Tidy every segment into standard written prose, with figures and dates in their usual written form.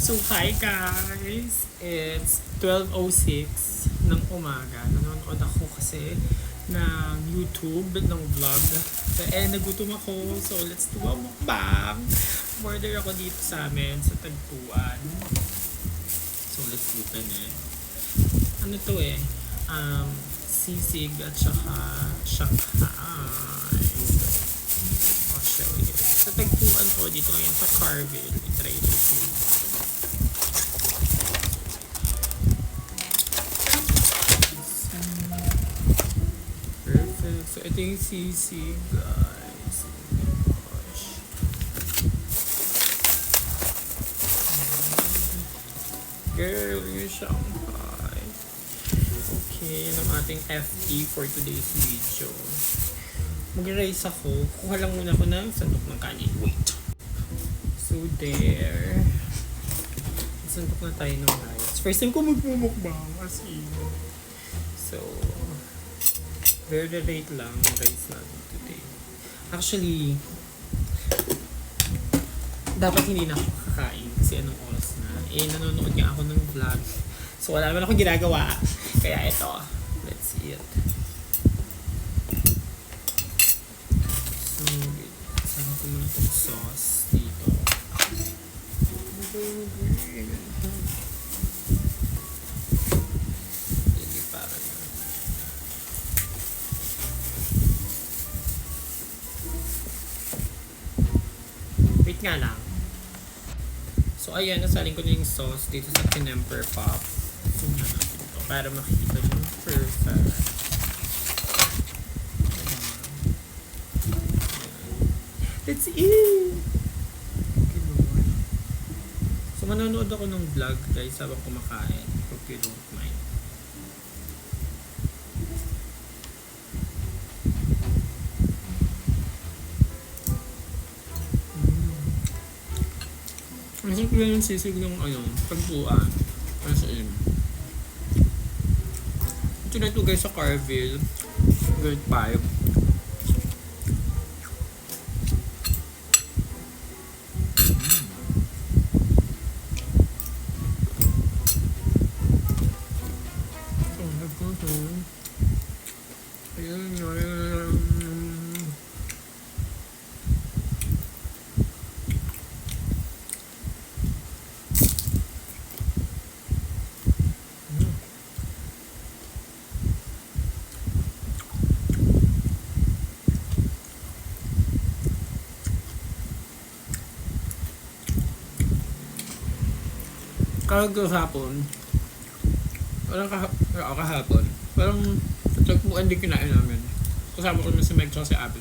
So, hi guys! It's 12:06 ng umaga. Nanonood ako kasi ng YouTube, ng vlog. Nagutom ako. So, let's do a mukbang. Order ako dito sa amin sa Tagpuan. So, let's open it. Ano to eh? Sisig at saka Shanghai. I'll show you. Sa Tagpuan po, dito lang yan sa Carville. I-try to see. Perfect. So, ito yung sisig, guys. Oh my gosh. Girl, yung Shanghai. Okay, yan ang ating FE for today's video. Mag-rice ako. Kuha lang muna ako ng sandok ng kanin. Wait. So, there. Sandok na tayo ng rice. First time ko magmumukbang. As in. So, very late lang yung rice natin today. Actually, dapat hindi na ako kakain kasi anong oras na. Nanonood nga ako ng vlog. So, wala naman akong ginagawa. Kaya ito, let's eat. So, saan ko muna itong sauce dito. Hindi para na. Wait nga lang. So, ayan, nasaling ko na yung sauce dito sa Kinemper Pop. So, nga natin ito para makikita yung perfect. Let's eat! So, manonood ako ng vlog, guys, habang kumakain. Hope you don't mind. Masarap lang yung sisig ng Tagpuan. As in. Ito na ito guys sa Carville. Grade 5. Kahapon, kahapon, parang sa Tagpuan din kinain namin. Kasama ko na si Meg at si Abby.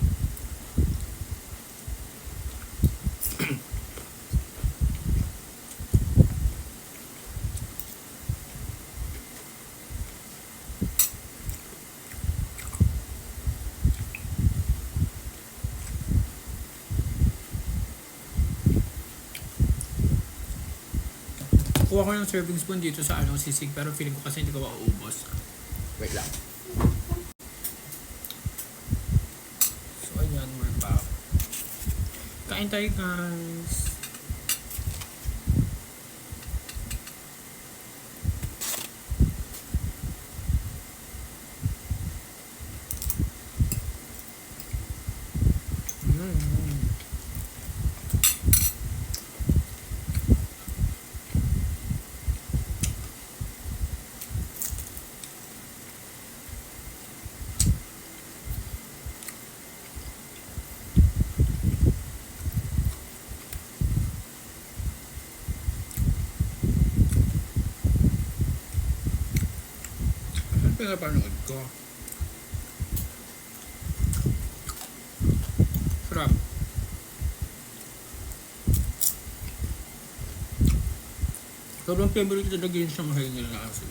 Kuha ko ng serving spoon dito sa sisig pero feeling ko kasi hindi ko mauubos. Wait lang. So ayan, we're back. Kain tayo guys. Pinapanood ko. Sarap. Sobrang favorite talaga yung Shanghai nila kasi.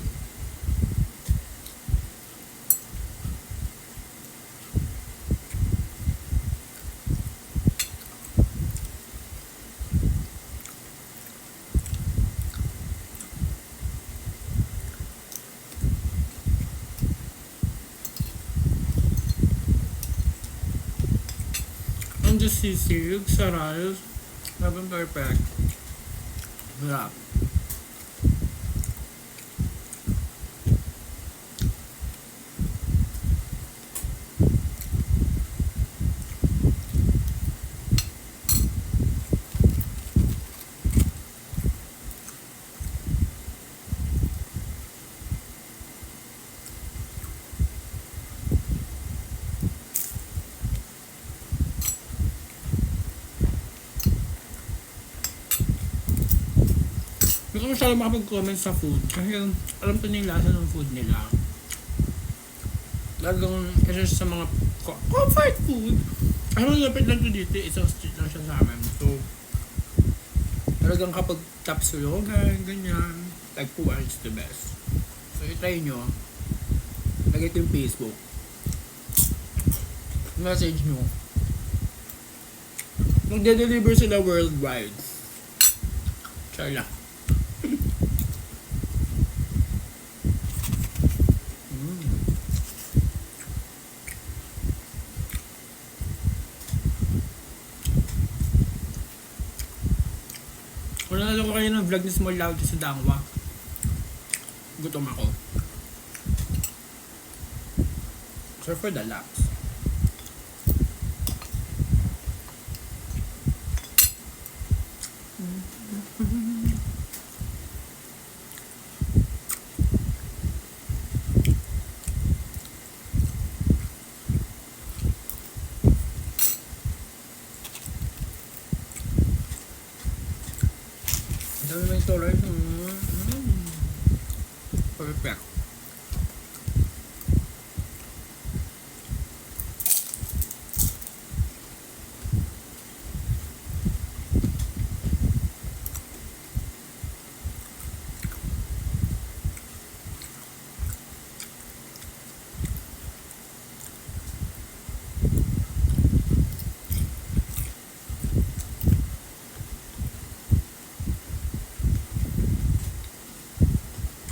Ang sisig sa rice. Habang perfect. Sarap. Hindi ko masyadong makapag-comment sa food. Kasi alam ko na yung lasa ng food nila. Talagang isa sa mga comfort food. Ano, lapit lang to dito. Isang street lang siya sa amin. So, talagang kapag tapsulogan, ganyan. Like, Puan is the best. So, itry nyo. Lagay ito yung Facebook. Message nyo. Magde-deliver sila worldwide. Char lang. Kung nalala ko kayo ng vlog ni Small Loud sa Dangwa, gutom ako. So for the laps. Dami may tolerance. Perfect.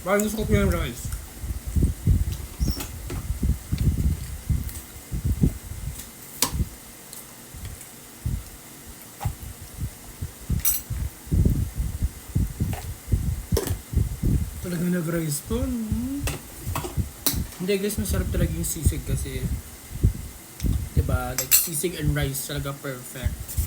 Parang gusto ko po yung rice. Talaga nag-rice po, no? Hindi guys, masarap talaga yung sisig kasi diba, like sisig and rice talaga perfect.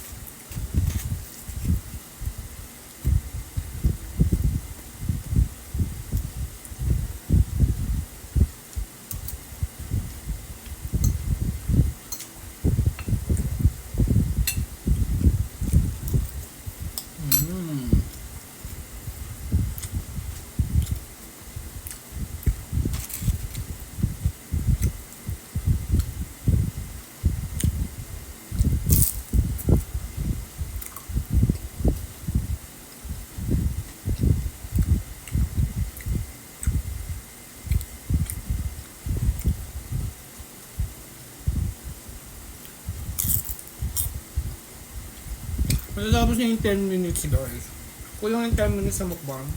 Matatapos na yung 10 minutes guys. Kulang yung 10 minutes sa mukbang.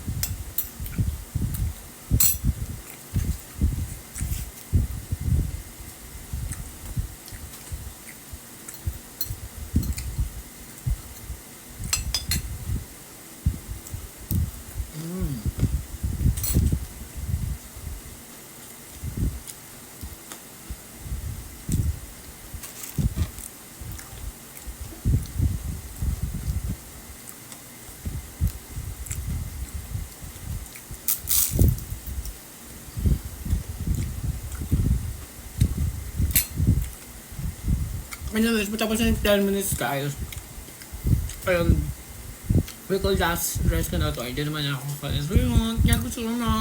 Anyways, matapos na yung 10 minutes guys. Ayun. We call last rest ko na to. Hindi naman ako kakain. So yun, yan gusto ko na.